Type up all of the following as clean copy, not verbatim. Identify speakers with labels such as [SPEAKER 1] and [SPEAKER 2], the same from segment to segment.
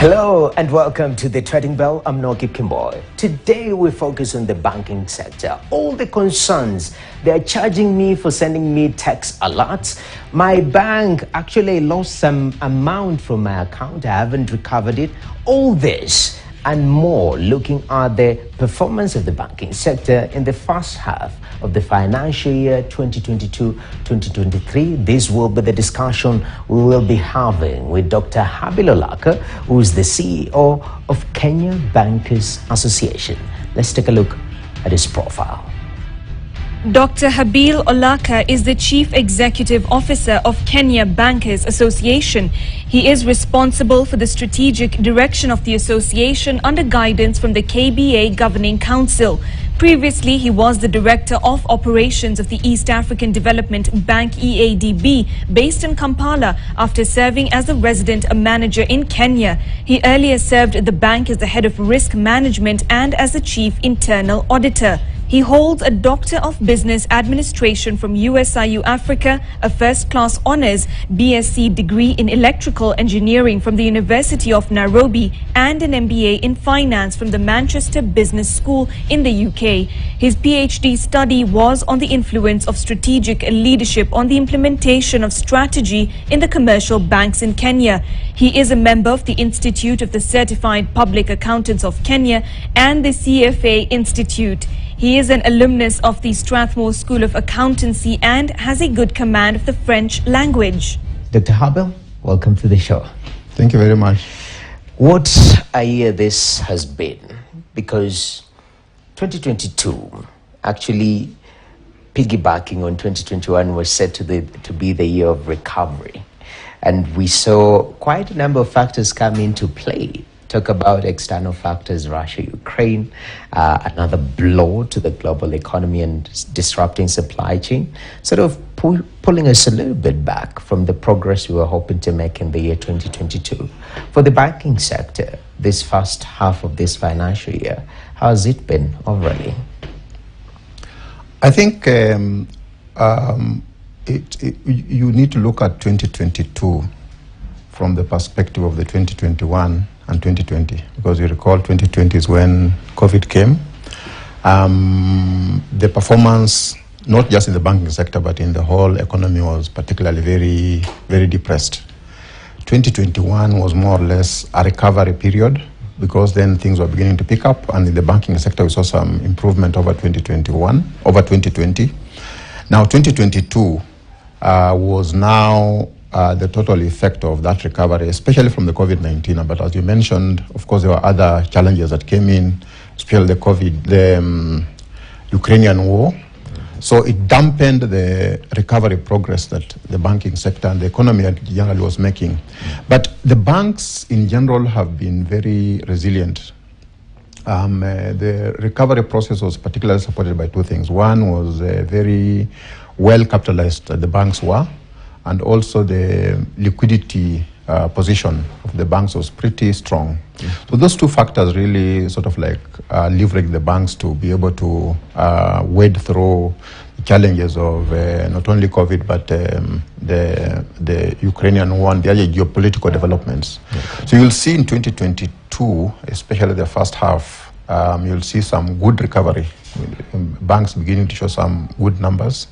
[SPEAKER 1] Hello and welcome to the Trading Bell. I'm Noki Kimboy. Today we focus on the banking sector. All the concerns, they're charging me for sending me text alerts. My bank actually lost some amount from my account. I haven't recovered it. All this and more looking at the performance of the banking sector in the first half of the financial year 2022-2023. This will be the discussion we will be having with Dr. Habil Olaka, who is the CEO of Kenya Bankers Association. Let's take a look at his profile.
[SPEAKER 2] Dr. Habil Olaka is the Chief Executive Officer of Kenya Bankers Association. He is responsible for the strategic direction of the association under guidance from the KBA Governing Council. Previously, he was the Director of Operations of the East African Development Bank EADB, based in Kampala, after serving as a resident manager in Kenya. He earlier served at the bank as the Head of Risk Management and as the Chief Internal Auditor. He holds a Doctor of Business Administration from USIU Africa, a first-class honours BSc degree in Electrical Engineering from the University of Nairobi, and an MBA in Finance from the Manchester Business School in the UK. His PhD study was on the influence of strategic leadership on the implementation of strategy in the commercial banks in Kenya. He is a member of the Institute of the Certified Public Accountants of Kenya and the CFA Institute. He is an alumnus of the Strathmore School of Accountancy and has a good command of the French language.
[SPEAKER 1] Dr. Habil, welcome to the show.
[SPEAKER 3] Thank you very much.
[SPEAKER 1] What a year this has been, because 2022, actually piggybacking on 2021, was said to be the year of recovery. And we saw quite a number of factors come into play. Talk about external factors, Russia, Ukraine, another blow to the global economy and disrupting supply chain, sort of pulling us a little bit back from the progress we were hoping to make in the year 2022. For the banking sector, this first half of this financial year, how has it been overall?
[SPEAKER 3] I think you need to look at 2022 from the perspective of the 2021 and 2020, because you recall 2020 is when COVID came. The performance, not just in the banking sector, but in the whole economy, was particularly very, very depressed. 2021 was more or less a recovery period, because then things were beginning to pick up, and in the banking sector we saw some improvement over 2020. Now 2022 was now the total effect of that recovery, especially from the COVID-19. But as you mentioned, of course, there were other challenges that came in, especially the Ukrainian war. So it dampened the recovery progress that the banking sector and the economy generally was making. But the banks in general have been very resilient. The recovery process was particularly supported by two things. One was very well capitalized the banks were, and also the liquidity position of the banks was pretty strong. So those two factors really sort of like leverage the banks to be able to wade through the challenges of not only COVID, but the Ukrainian war and the other geopolitical developments. So you'll see in 2022, especially the first half, you'll see some good recovery. Banks beginning to show some good numbers.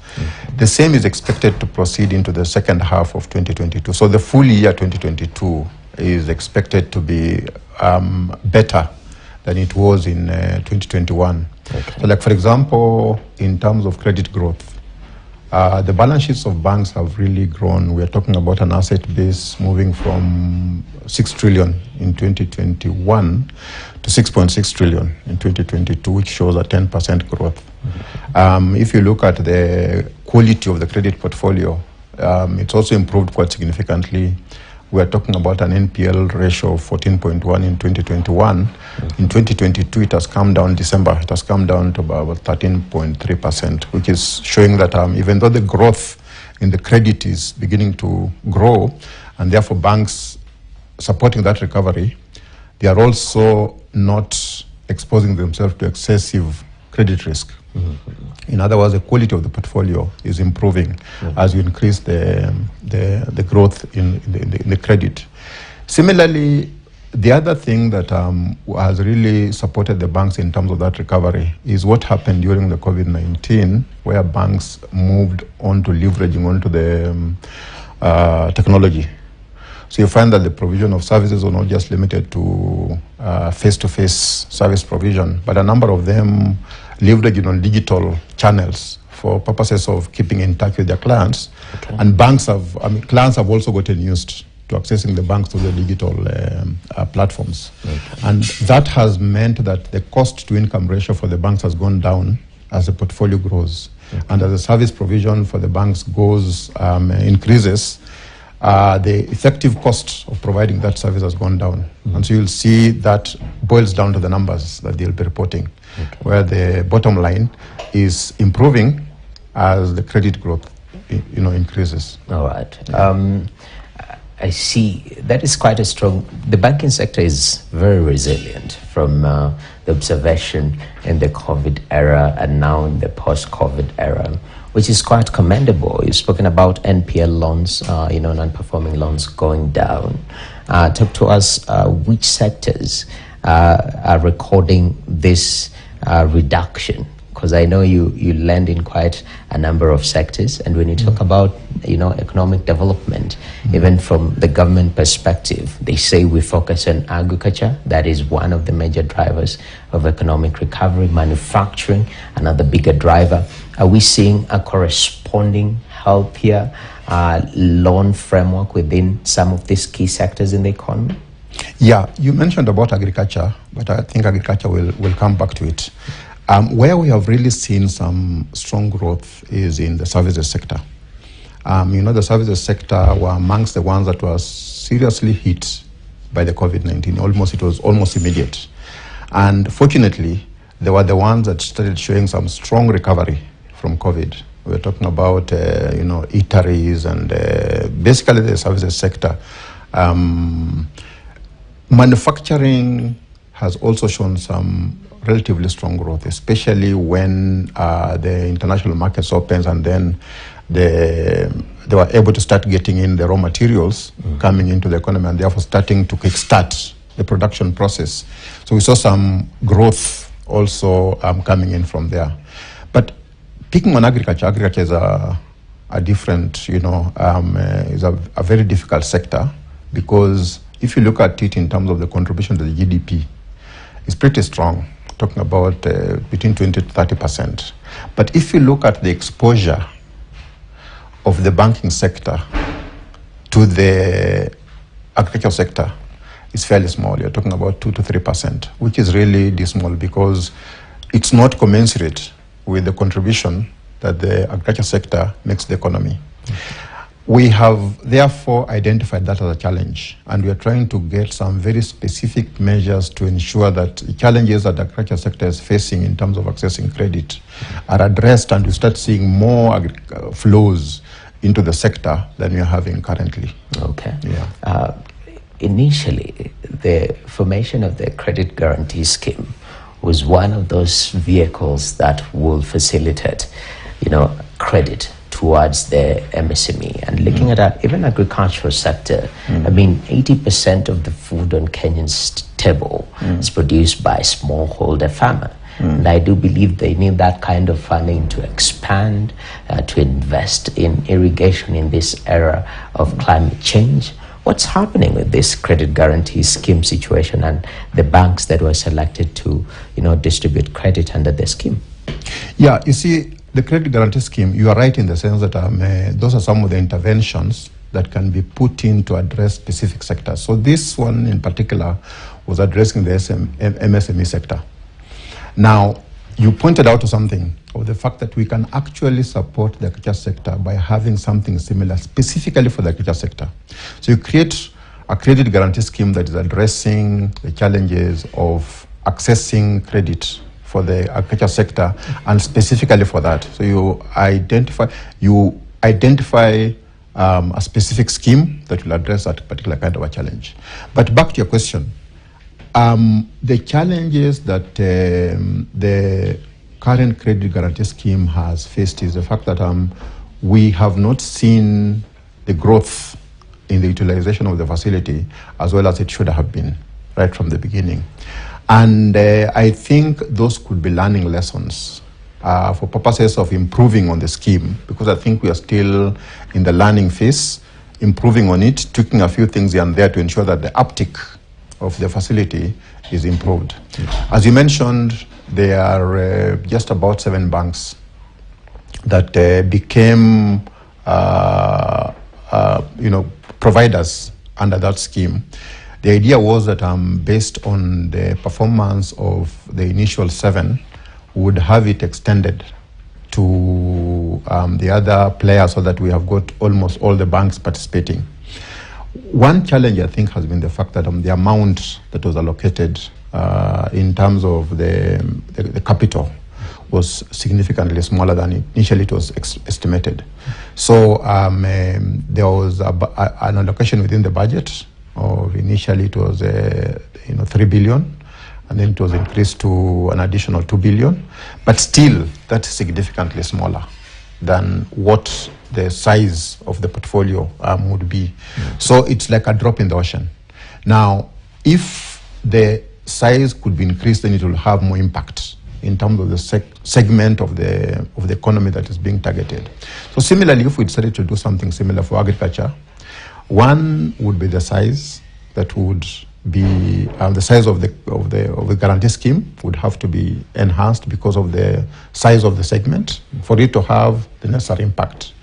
[SPEAKER 3] The same is expected to proceed into the second half of 2022. So the full year 2022 is expected to be better than it was in 2021. Okay. So like, for example, in terms of credit growth, the balance sheets of banks have really grown. We are talking about an asset base moving from 6 trillion in 2021 to 6.6 trillion in 2022, which shows a 10% growth. If you look at the quality of the credit portfolio, it's also improved quite significantly. We are talking about an NPL ratio of 14.1 in 2021. In 2022, it has come down, December, it has come down to about 13.3%, which is showing that even though the growth in the credit is beginning to grow, and therefore banks supporting that recovery, they are also not exposing themselves to excessive credit risk. In other words, the quality of the portfolio is improving as you increase the growth in the credit. Similarly, the other thing that has really supported the banks in terms of that recovery is what happened during the COVID-19, where banks moved on to leveraging onto the technology. So you find that the provision of services are not just limited to face-to-face service provision, but a number of them leveraging on digital channels for purposes of keeping in touch with their clients. Okay. And clients have also gotten used to accessing the banks through the digital platforms. Okay. And that has meant that the cost-to-income ratio for the banks has gone down as the portfolio grows. Okay. And as the service provision for the banks increases, the effective cost of providing that service has gone down. Mm-hmm. And so you'll see that boils down to the numbers that they'll be reporting, okay, where the bottom line is improving as the credit growth increases.
[SPEAKER 1] All right. Yeah. I see that is quite a strong, the banking sector is very resilient from the observation in the COVID era and now in the post-COVID era, which is quite commendable. You've spoken about NPL loans, non-performing loans going down. Talk to us which sectors are recording this reduction, because I know you lend in quite a number of sectors, and when you talk about economic development, even from the government perspective, they say we focus on agriculture. That is one of the major drivers of economic recovery. Manufacturing, another bigger driver. Are we seeing a corresponding healthier loan framework within some of these key sectors in the economy?
[SPEAKER 3] Yeah, you mentioned about agriculture, but I think agriculture will come back to it. Where we have really seen some strong growth is in the services sector. The services sector were amongst the ones that were seriously hit by the COVID-19. It was almost immediate. And fortunately, they were the ones that started showing some strong recovery from COVID. We're talking about, eateries and basically the services sector. Manufacturing has also shown some relatively strong growth, especially when the international markets opens and then they were able to start getting in the raw materials coming into the economy and therefore starting to kickstart the production process. So we saw some growth also coming in from there. But picking on agriculture is a different, is a very difficult sector, because if you look at it in terms of the contribution to the GDP, it's pretty strong, talking about between 20 to 30%. But if you look at the exposure of the banking sector to the agricultural sector, it's fairly small. You're talking about 2 to 3%, which is really dismal because it's not commensurate with the contribution that the agriculture sector makes to the economy. We have therefore identified that as a challenge, and we are trying to get some very specific measures to ensure that the challenges that the agriculture sector is facing in terms of accessing credit are addressed, and we start seeing more flows into the sector than we are having currently.
[SPEAKER 1] Okay.
[SPEAKER 3] Yeah.
[SPEAKER 1] Initially, the formation of the credit guarantee scheme was one of those vehicles that will facilitate, credit towards the MSME. And looking at that, even agricultural sector, 80% of the food on Kenyan's table is produced by smallholder farmer. And I do believe they need that kind of funding to expand, to invest in irrigation in this era of climate change. What's happening with this credit guarantee scheme situation and the banks that were selected to, distribute credit under the scheme?
[SPEAKER 3] Yeah, you see, the credit guarantee scheme, you are right in the sense that those are some of the interventions that can be put in to address specific sectors. So this one in particular was addressing the MSME sector. Now, you pointed out to something of the fact that we can actually support the agriculture sector by having something similar specifically for the agriculture sector. So you create a credit guarantee scheme that is addressing the challenges of accessing credit for the agriculture sector, and specifically for that. So you identify a specific scheme that will address that particular kind of a challenge. But back to your question, the challenges that the current credit guarantee scheme has faced is the fact that we have not seen the growth in the utilization of the facility as well as it should have been. right from the beginning. And I think those could be learning lessons for purposes of improving on the scheme, because I think we are still in the learning phase, improving on it, tweaking a few things here and there to ensure that the uptick of the facility is improved. As you mentioned, there are just about 7 banks that became providers under that scheme. The idea was that based on the performance of the initial 7, would have it extended to the other players so that we have got almost all the banks participating. One challenge, I think, has been the fact that the amount that was allocated in terms of the capital was significantly smaller than initially it was estimated. So there was an allocation within the budget of initially it was 3 billion, and then it was increased to an additional 2 billion. But still, that's significantly smaller than what the size of the portfolio would be. So it's like a drop in the ocean. Now, if the size could be increased, then it will have more impact in terms of the segment of the economy that is being targeted. So similarly, if we decided to do something similar for agriculture, one would be the size that would be the size of the guarantee scheme would have to be enhanced because of the size of the segment for it to have the necessary impact.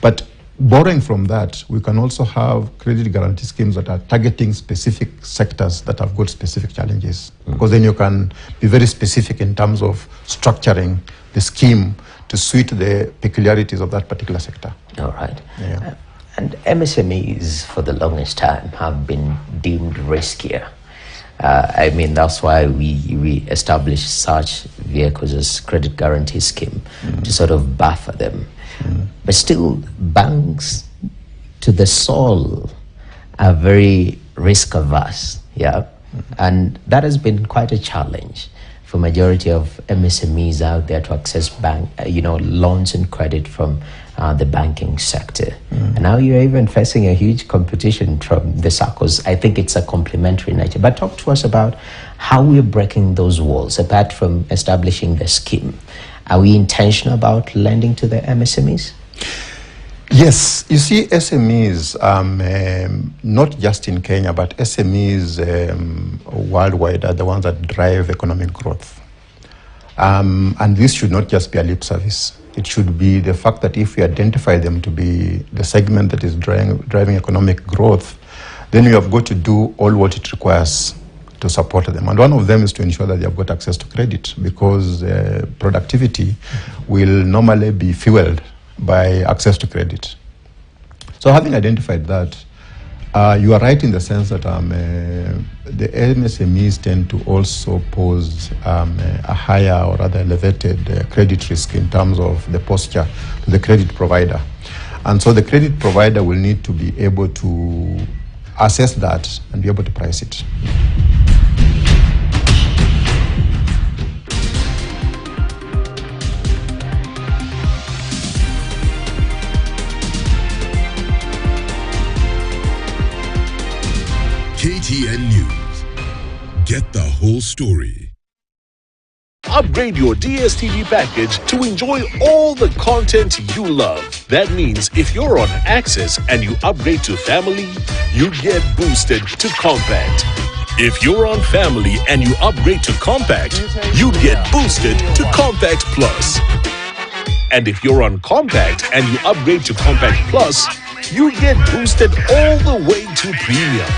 [SPEAKER 3] But borrowing from that, we can also have credit guarantee schemes that are targeting specific sectors that have got specific challenges, because then you can be very specific in terms of structuring the scheme to suit the peculiarities of that particular sector.
[SPEAKER 1] All right.
[SPEAKER 3] Yeah.
[SPEAKER 1] And MSMEs for the longest time have been deemed riskier. I mean, that's why we established such vehicles as credit guarantee scheme to sort of buffer them. But still, banks to the soul are very risk averse, yeah? And that has been quite a challenge for majority of MSMEs out there to access loans and credit from the banking sector. And now you're even facing a huge competition from the SACCOs. I think it's a complementary nature. But talk to us about how we're breaking those walls, apart from establishing the scheme. Are we intentional about lending to the MSMEs?
[SPEAKER 3] Yes, you see, SMEs, not just in Kenya, but SMEs worldwide are the ones that drive economic growth. And this should not just be a lip service. It should be the fact that if we identify them to be the segment that is driving economic growth, then we have got to do all what it requires to support them. And one of them is to ensure that they have got access to credit, because productivity will normally be fueled by access to credit. So having identified that, you are right in the sense that the MSMEs tend to also pose a higher or rather elevated credit risk in terms of the posture to the credit provider. And so the credit provider will need to be able to assess that and be able to price it.
[SPEAKER 4] KTN News. Get the whole story.
[SPEAKER 5] Upgrade your DSTV package to enjoy all the content you love. That means if you're on Access and you upgrade to Family, you get boosted to Compact. If you're on Family and you upgrade to Compact, you get boosted to Compact Plus. And if you're on Compact and you upgrade to Compact Plus, you get boosted all the way to Premium.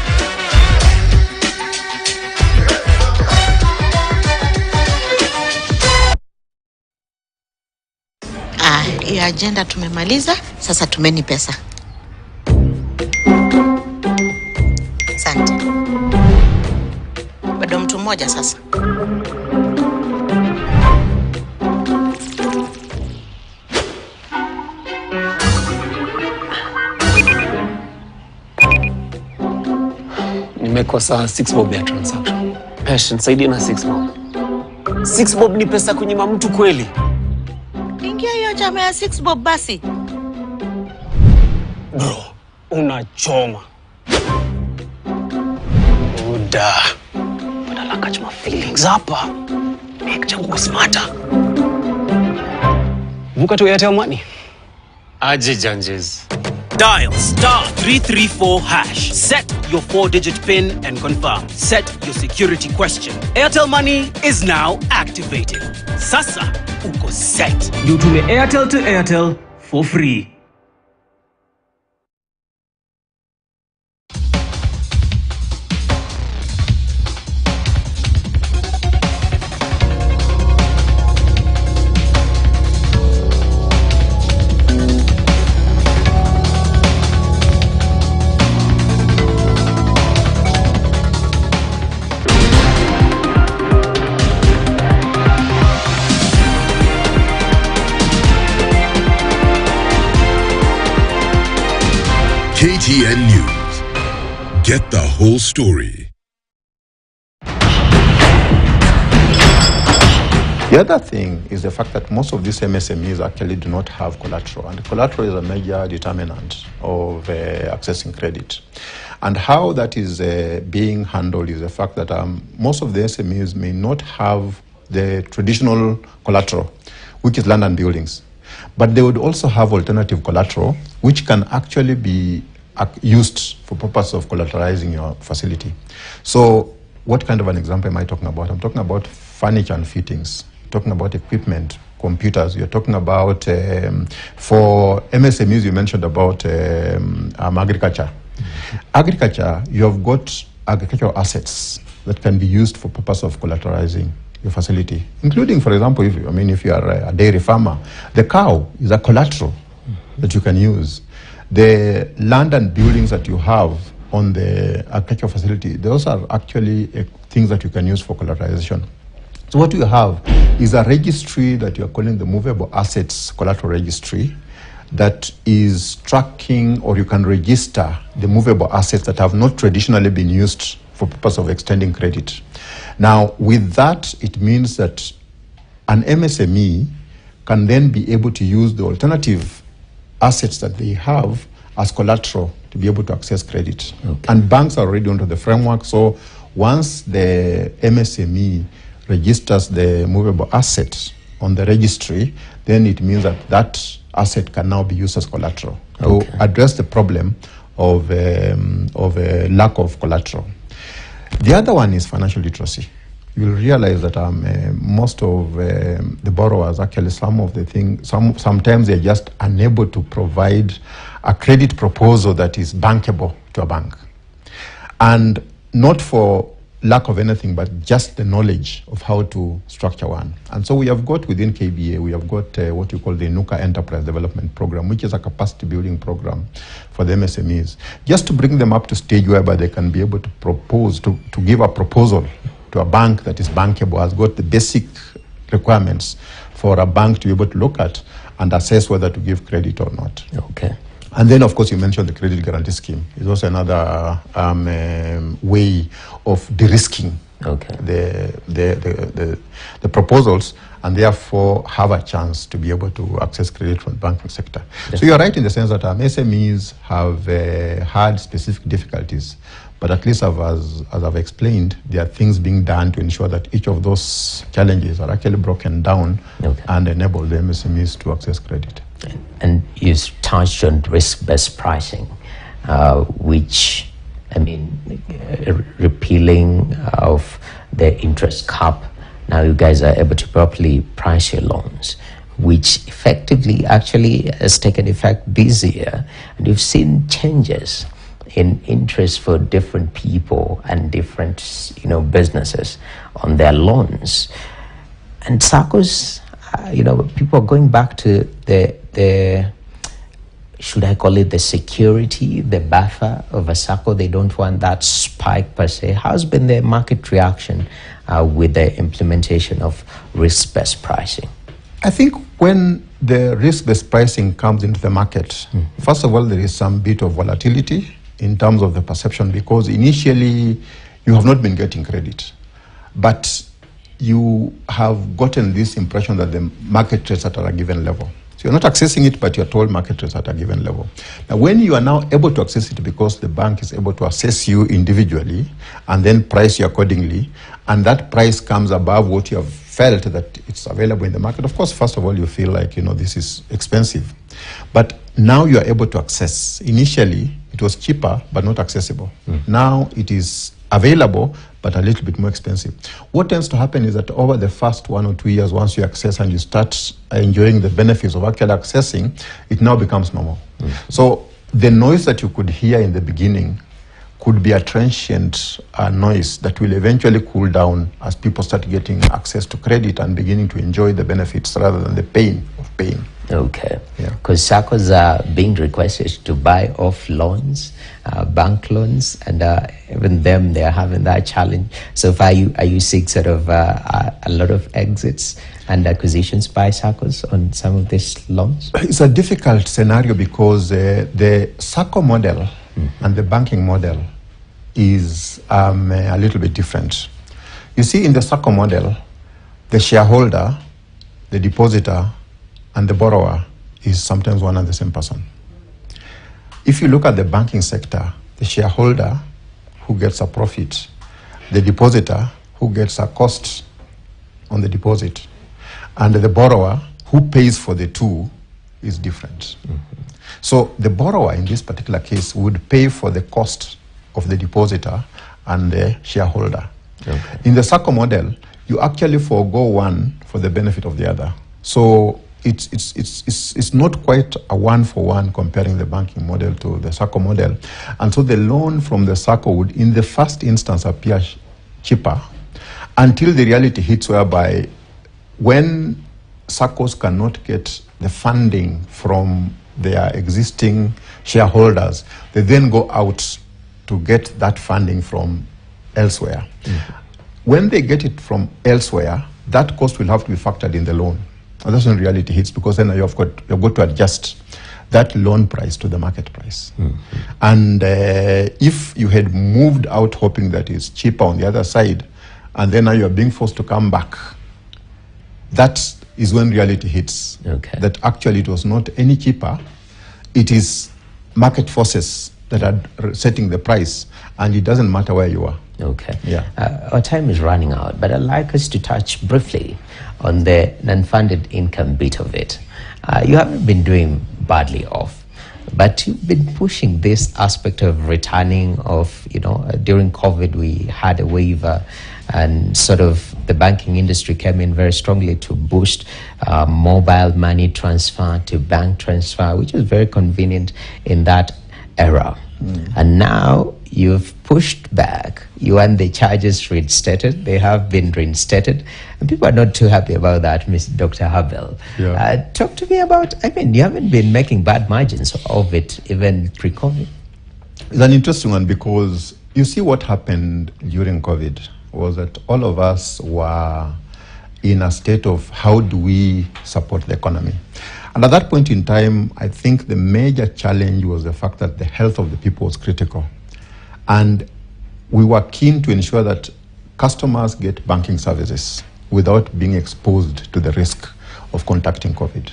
[SPEAKER 6] Hiyo agenda tumemaliza, sasa tumeni pesa. Asante. Bado mtu mmoja sasa.
[SPEAKER 7] Nimekosa 6 bob ya transaction. Passion, saidi na 6 bob. 6 bob ni pesa kunyima mtu kweli?
[SPEAKER 6] Ingia hiyo chama ya 6 bob basi.
[SPEAKER 7] Bro, unachoma. Uda. catch my feelings hapa. Make changu smarter. Vuka to Airtel Money. Aje janjes.
[SPEAKER 8] Dial *334#. Set your 4-digit PIN and confirm. Set your security question. Airtel Money is now activated. Sasa uko set. You to Airtel to Airtel for free.
[SPEAKER 4] KTN News. Get the whole story.
[SPEAKER 3] The other thing is the fact that most of these MSMEs actually do not have collateral, and collateral is a major determinant of accessing credit. And how that is being handled is the fact that most of the SMEs may not have the traditional collateral, which is land and buildings. But they would also have alternative collateral, which can actually be used for purpose of collateralizing your facility. So what kind of an example am I talking about? I'm talking about furniture and fittings, talking about equipment, computers. You're talking about, for MSMEs, you mentioned about agriculture. Mm-hmm. Agriculture, you have got agricultural assets that can be used for purpose of collateralizing your facility, including, for example, if you are a dairy farmer, the cow is a collateral that you can use. The land and buildings that you have on the agricultural facility, those are actually things that you can use for collateralization. So what you have is a registry that you are calling the Movable Assets Collateral Registry that is tracking, or you can register the movable assets that have not traditionally been used for purpose of extending credit. Now, with that, it means that an MSME can then be able to use the alternative assets that they have as collateral to be able to access credit. Okay. And banks are already under the framework, so once the MSME registers the movable assets on the registry, then it means that that asset can now be used as collateral to address the problem of a lack of collateral. The other one is financial literacy. You'll realize that most of the borrowers, actually sometimes they're just unable to provide a credit proposal that is bankable to a bank. And not for lack of anything, but just the knowledge of how to structure one. And so we have got within KBA, we have got what you call the NUCA Enterprise Development Program, which is a capacity building program for the MSMEs, just to bring them up to stage whereby they can be able to propose, to give a proposal to a bank that is bankable, has got the basic requirements for a bank to be able to look at and assess whether to give credit or not.
[SPEAKER 1] Okay.
[SPEAKER 3] And then, of course, you mentioned the credit guarantee scheme. It's also another way of de-risking the proposals, and therefore have a chance to be able to access credit from the banking sector. Yes. So you're right in the sense that SMEs have had specific difficulties, but at least as I've explained, there are things being done to ensure that each of those challenges are actually broken down and enable the MSMEs to access credit.
[SPEAKER 1] And you touched on risk-based pricing, which, repealing of the interest cap. Now you guys are able to properly price your loans, which effectively actually has taken effect this year. And you've seen changes in interest for different people and different, businesses on their loans. And SACCOs, people are going back to the should I call it the security, the buffer of a SACCO. They don't want that spike per se. How's been the market reaction with the implementation of risk-based pricing?
[SPEAKER 3] I think when the risk-based pricing comes into the market, first of all, there is some bit of volatility in terms of the perception, because initially you have not been getting credit, but you have gotten this impression that the market trades at a given level. So you're not accessing it, but you're told market rates at a given level. Now, when you are now able to access it because the bank is able to assess you individually and then price you accordingly, and that price comes above what you have felt that it's available in the market, of course, first of all, you feel like, this is expensive. But now you are able to access. Initially, it was cheaper, but not accessible. Now it is available, but a little bit more expensive. What tends to happen is that over the first 1 or 2 years, once you access and you start enjoying the benefits of actually accessing, it now becomes normal. So the noise that you could hear in the beginning could be a transient noise that will eventually cool down as people start getting access to credit and beginning to enjoy the benefits rather than the pain of paying.
[SPEAKER 1] Okay. Because SACCOs are being requested to buy off loans, bank loans, and even them, they are having that challenge. So far, are you seeing sort of a lot of exits and acquisitions by SACCOs on some of these loans?
[SPEAKER 3] It's a difficult scenario because the SACCO model and the banking model is a little bit different. You see, in the SACCO model, the shareholder, the depositor, and the borrower is sometimes one and the same person. If you look at the banking sector, the shareholder who gets a profit, the depositor who gets a cost on the deposit, and the borrower who pays for the two is different. So the borrower in this particular case would pay for the cost of the depositor and the shareholder. In the SACCO model, you actually forego one for the benefit of the other. So it's not quite a one-for-one comparing the banking model to the SACCO model. And so the loan from the SACCO would, in the first instance, appear cheaper until the reality hits whereby when SACCOs cannot get the funding from their existing shareholders, they then go out to get that funding from elsewhere. When they get it from elsewhere, that cost will have to be factored in the loan. And that's when reality hits, because then you've got to adjust that loan price to the market price. And if you had moved out hoping that it's cheaper on the other side, and then now you're being forced to come back, that is when reality hits. That actually it was not any cheaper. It is market forces that are setting the price, and it doesn't matter where you are.
[SPEAKER 1] Our time is running out, but I'd like us to touch briefly on the non-funded income bit of it. You haven't been doing badly off, but you've been pushing this aspect of returning of, during COVID, we had a waiver, and sort of the banking industry came in very strongly to boost mobile money transfer to bank transfer, which is very convenient in that era. And now you've pushed back. You want the charges reinstated. They have been reinstated. And people are not too happy about that, Dr. Habel. Talk to me about, you haven't been making bad margins of it, even pre-COVID.
[SPEAKER 3] It's an interesting one, because you see what happened during COVID was that all of us were in a state of how do we support the economy. And at that point in time, I think the major challenge was the fact that the health of the people was critical. And we were keen to ensure that customers get banking services without being exposed to the risk of contracting COVID.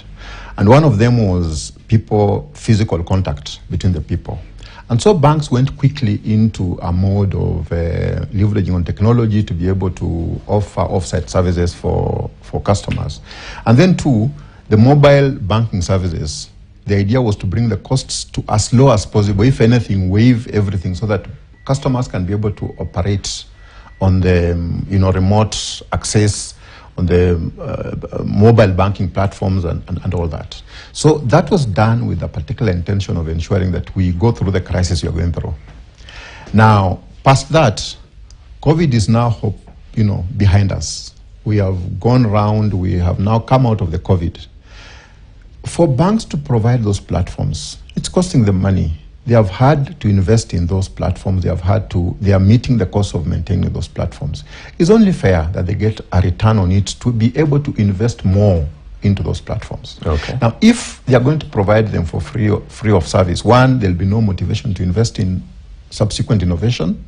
[SPEAKER 3] And one of them was physical contact between the people. And so banks went quickly into a mode of leveraging on technology to be able to offer offsite services for customers. And then two, the mobile banking services, the idea was to bring the costs to as low as possible, if anything, waive everything so that customers can be able to operate on the remote access, on the mobile banking platforms and all that. So that was done with a particular intention of ensuring that we go through the crisis you're going through. Now, past that, COVID is now, behind us. We have gone round, we have now come out of the COVID. For banks to provide those platforms, it's costing them money. They have had to invest in those platforms. They are meeting the cost of maintaining those platforms. It's only fair that they get a return on it to be able to invest more into those platforms. Now, if they are going to provide them for free of service, one, there'll be no motivation to invest in subsequent innovation.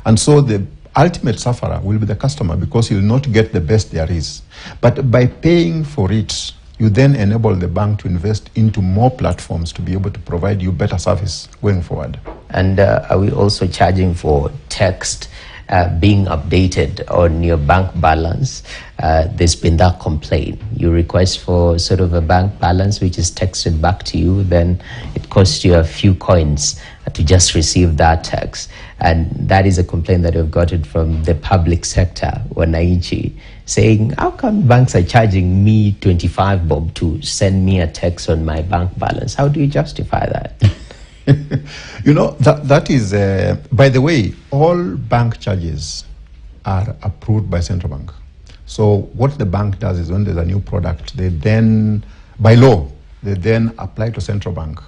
[SPEAKER 3] And so the ultimate sufferer will be the customer, because he'll not get the best there is. But by paying for it, you then enable the bank to invest into more platforms to be able to provide you better service going forward.
[SPEAKER 1] And are we also charging for text being updated on your bank balance? There's been that complaint. You request for sort of a bank balance which is texted back to you, then it costs you a few coins to just receive that text. And that is a complaint that we've gotten from the public sector, Wananchi, saying, how come banks are charging me 25 bob to send me a text on my bank balance? How do you justify that?
[SPEAKER 3] You know, that is, by the way, all bank charges are approved by central bank. So what the bank does is when there's a new product, they then, by law, they then apply to central bank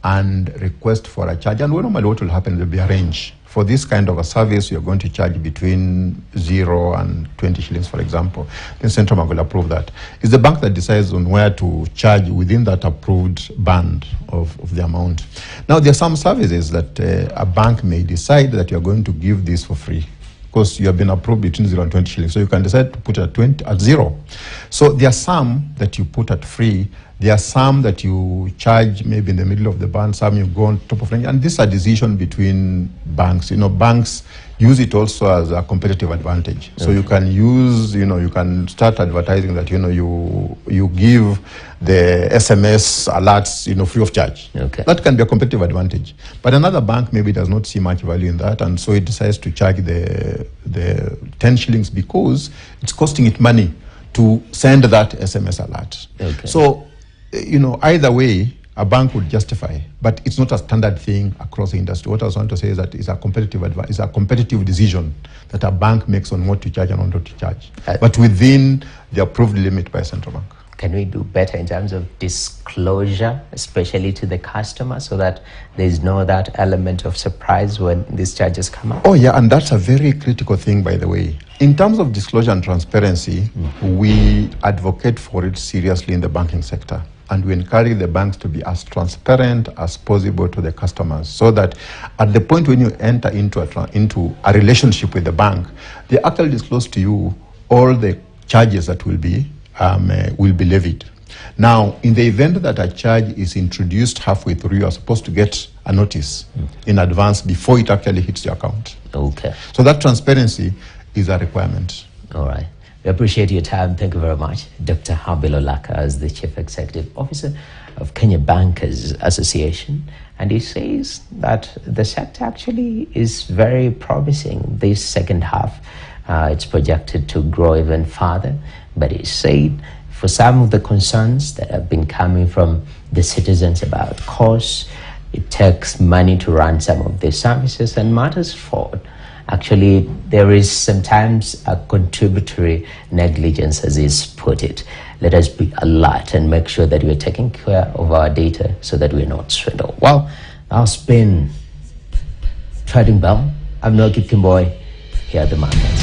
[SPEAKER 3] and request for a charge. And normally what will happen, there will be a range. For this kind of a service, you're going to charge between 0 and 20 shillings, for example. Then central bank will approve that. It's the bank that decides on where to charge within that approved band of the amount. Now, there are some services that a bank may decide that you're going to give this for free, because you have been approved between 0 and 20 shillings. So you can decide to put it at 0. So there are some that you put at free. There are some that you charge maybe in the middle of the band, some you go on top of range. And this is a decision between banks. You know, banks use it also as a competitive advantage. So you can use, you know, you can start advertising that, you know, you give the SMS alerts, you know, free of charge.
[SPEAKER 1] Okay.
[SPEAKER 3] That can be a competitive advantage. But another bank maybe does not see much value in that, and so it decides to charge the 10 shillings because it's costing it money to send that SMS alert.
[SPEAKER 1] Okay.
[SPEAKER 3] So, you know, either way, a bank would justify, but it's not a standard thing across the industry. What I was want to say is that it's a competitive decision that a bank makes on what to charge and on what to charge, but within the approved limit by central bank.
[SPEAKER 1] Can we do better in terms of disclosure, especially to the customer, so that there's no that element of surprise when these charges come up?
[SPEAKER 3] Oh yeah, and that's a very critical thing, by the way. In terms of disclosure and transparency, we advocate for it seriously in the banking sector. And we encourage the banks to be as transparent as possible to the customers, so that at the point when you enter into a relationship with the bank, they actually disclose to you all the charges that will be levied. Now, in the event that a charge is introduced halfway through, you are supposed to get a notice in advance before it actually hits your account.
[SPEAKER 1] Okay.
[SPEAKER 3] So that transparency is a requirement.
[SPEAKER 1] All right. We appreciate your time. Thank you very much. Dr. Habil Olaka, as the Chief Executive Officer of Kenya Bankers Association. And he says that the sector actually is very promising this second half. It's projected to grow even further. But he said for some of the concerns that have been coming from the citizens about costs, it takes money to run some of the services and matters forward. Actually, there is sometimes a contributory negligence, as is put it. Let us be alert and make sure that we are taking care of our data so that we are not swindled. Well, that's been Trading Bell. I'm Noki Kimboy. Here are the markets.